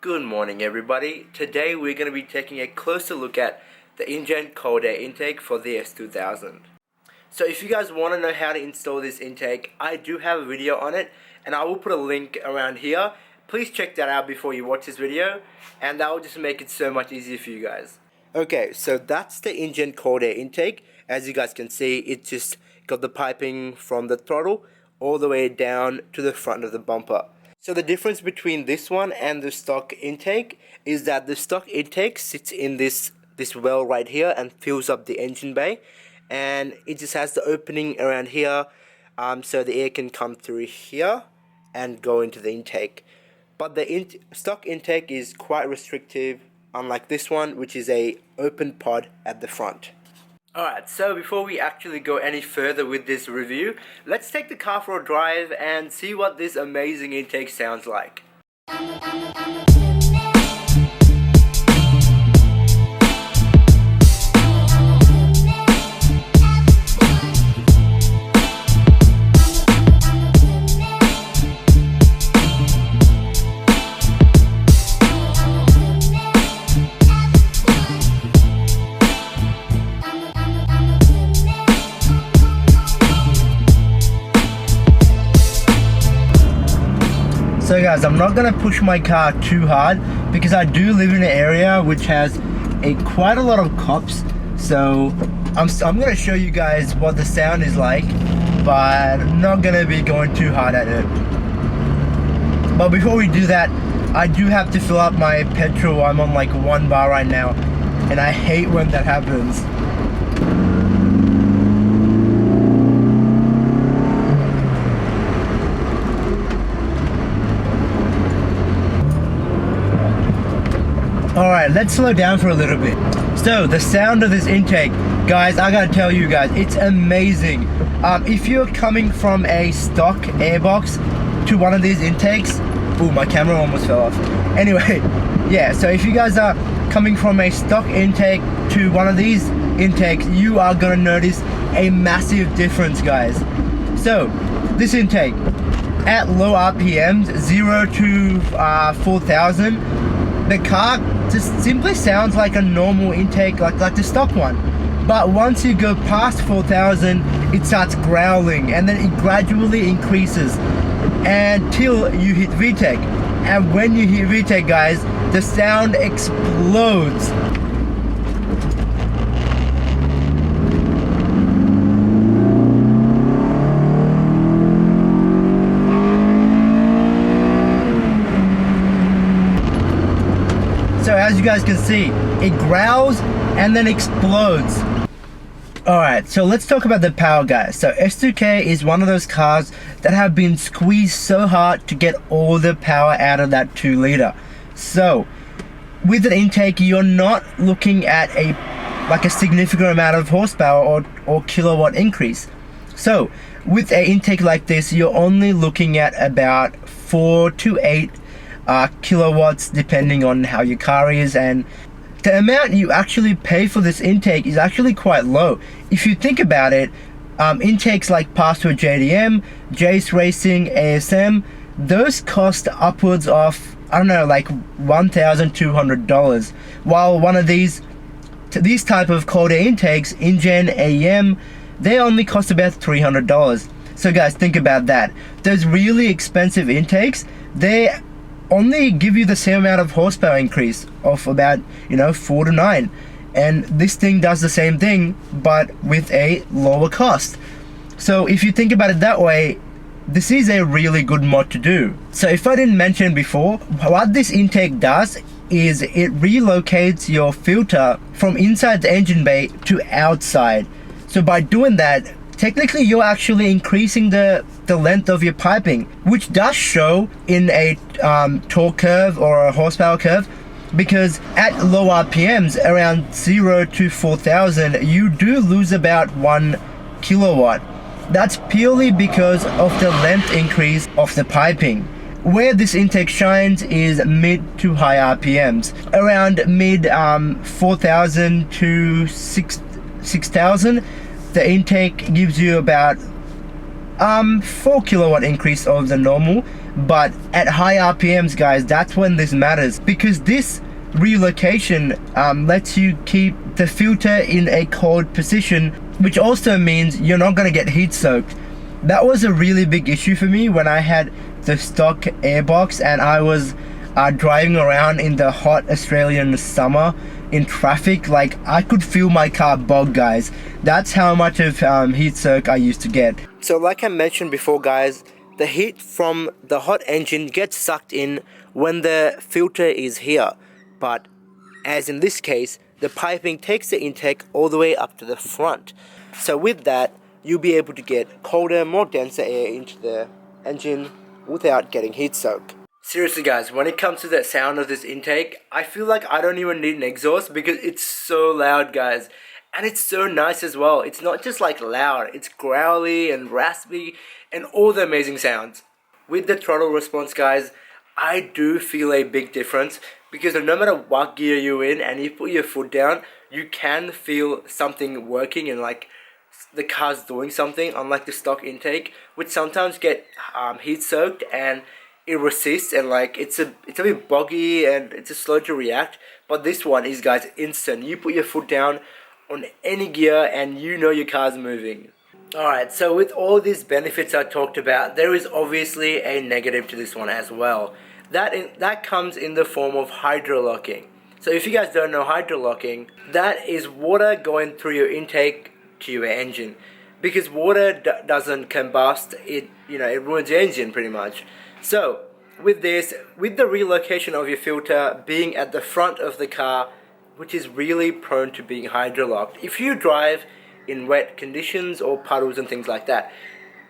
Good morning everybody. Today we're going to be taking a closer look at the Injen cold air intake for the S2000. So if you guys want to know how to install this intake, I do have a video on it and I will put a link around here. Please check that out before you watch this video and that will just make it so much easier for you guys. Okay, so that's the Injen cold air intake. As you guys can see, it just got the piping from the throttle all the way down to the front of the bumper. So the difference between this one and the stock intake is that the stock intake sits in this well right here and fills up the engine bay, and it just has the opening around here so the air can come through here and go into the intake. But the stock intake is quite restrictive, unlike this one, which is a open pod at the front. Alright, so before we actually go any further with this review, let's take the car for a drive and see what this amazing intake sounds like. So guys, I'm not going to push my car too hard because I do live in an area which has quite a lot of cops. So I'm going to show you guys what the sound is like, but I'm not going to be going too hard at it. But before we do that, I do have to fill up my petrol. I'm on like 1 bar right now and I hate when that happens. Alright, let's slow down for a little bit. So, the sound of this intake, guys, I gotta tell you guys, it's amazing. If you're coming from a stock airbox to one of these intakes, ooh, my camera almost fell off. Anyway, yeah, so if you guys are coming from a stock intake to one of these intakes, you are gonna notice a massive difference, guys. So, this intake, at low RPMs, 0 to 4,000, the car just simply sounds like a normal intake, like the stock one. But once you go past 4,000, it starts growling and then it gradually increases until you hit VTEC. And when you hit VTEC, guys, the sound explodes. So as you guys can see, it growls and then explodes. Alright, so let's talk about the power, guys. So S2K is one of those cars that have been squeezed so hard to get all the power out of that 2 liter. So with the intake, you're not looking at a significant amount of horsepower or kilowatt increase. So with an intake like this, you're only looking at about 4 to 8 kilowatts depending on how your car is, and the amount you actually pay for this intake is actually quite low. If you think about it, intakes like Password JDM, Jace Racing, ASM, those cost upwards of, I don't know, like $1,200, while one of these type of cold air intakes, Injen CAI, they only cost about $300. So guys, think about that. Those really expensive intakes, they only give you the same amount of horsepower increase of about 4 to 9, and this thing does the same thing but with a lower cost. So if you think about it that way, this is a really good mod to do. So if I didn't mention before, what this intake does is it relocates your filter from inside the engine bay to outside. So by doing that, technically you're actually increasing the length of your piping, which does show in a torque curve or a horsepower curve, because at low RPMs, around 0 to 4,000, you do lose about 1 kilowatt. That's purely because of the length increase of the piping. Where this intake shines is mid to high RPMs, around mid 4,000 to 6,000. The intake gives you about 4 kilowatt increase of the normal, but at high RPMs, guys, that's when this matters, because this relocation lets you keep the filter in a cold position, which also means you're not going to get heat soaked. That was a really big issue for me when I had the stock airbox and I was driving around in the hot Australian summer in traffic. Like, I could feel my car bog, guys. That's how much of heat soak I used to get. So like I mentioned before, guys, the heat from the hot engine gets sucked in when the filter is here, but as in this case, the piping takes the intake all the way up to the front. So with that, you'll be able to get colder, more denser air into the engine without getting heat soak. Seriously, guys, when it comes to the sound of this intake, I feel like I don't even need an exhaust because it's so loud, guys. And it's so nice as well. It's not just like loud, it's growly and raspy and all the amazing sounds. With the throttle response, guys, I do feel a big difference, because no matter what gear you're in and you put your foot down, you can feel something working and like the car's doing something, unlike the stock intake, which sometimes get heat soaked and it resists, and like it's a bit boggy and it's slow to react. But this one is, guys, instant. You put your foot down on any gear and you know your car's moving. Alright, so with all these benefits I talked about, there is obviously a negative to this one as well. That comes in the form of hydrolocking. So if you guys don't know hydrolocking, that is water going through your intake to your engine. Because water doesn't combust, it ruins your engine pretty much. So with the relocation of your filter being at the front of the car, which is really prone to being hydrolocked, if you drive in wet conditions or puddles and things like that,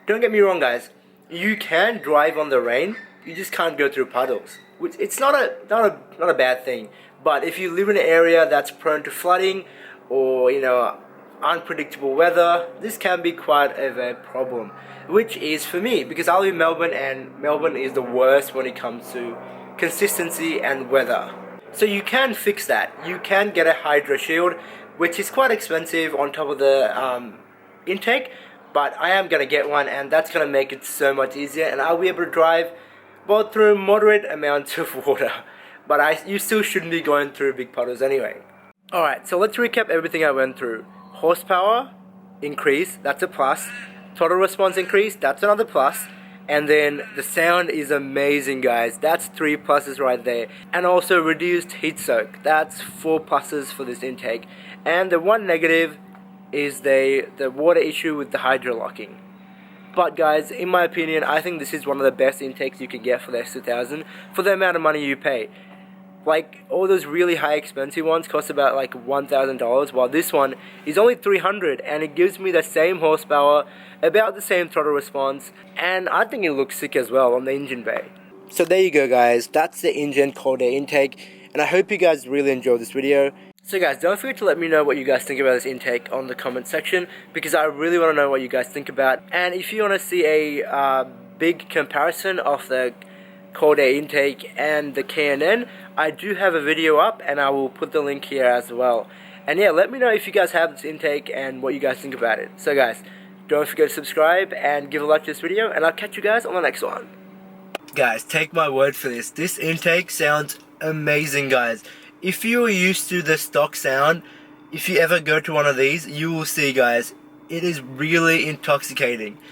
don't get me wrong, guys, you can drive on the rain, you just can't go through puddles, which it's not a bad thing. But if you live in an area that's prone to flooding or unpredictable weather, this can be quite of a problem, which is for me, because I live in Melbourne and Melbourne is the worst when it comes to consistency and weather. So you can fix that. You can get a Hydro Shield, which is quite expensive on top of the intake, but I am going to get one, and that's going to make it so much easier, and I'll be able to drive both through moderate amounts of water. But you still shouldn't be going through big puddles anyway. Alright, so let's recap everything I went through. Horsepower increase, that's a plus. Throttle response increase, that's another plus. And then the sound is amazing, guys. That's 3 pluses right there. And also reduced heat soak. That's 4 pluses for this intake. And the one negative is the water issue with the hydrolocking. But guys, in my opinion, I think this is one of the best intakes you can get for the s2000 for the amount of money you pay. Like, all those really high expensive ones cost about like $1,000, while this one is only $300, and it gives me the same horsepower, about the same throttle response, and I think it looks sick as well on the engine bay. So there you go, guys, that's the Injen CAI intake, and I hope you guys really enjoyed this video. So guys, don't forget to let me know what you guys think about this intake on the comment section, because I really want to know what you guys think about. And if you want to see a big comparison of the CAI intake and the K&N, I do have a video up, and I will put the link here as well. And yeah, let me know if you guys have this intake and what you guys think about it. So guys, don't forget to subscribe and give a like to this video, and I'll catch you guys on the next one. Guys, take my word for this. This intake sounds amazing, guys. If you are used to the stock sound, if you ever go to one of these, you will see, guys, it is really intoxicating.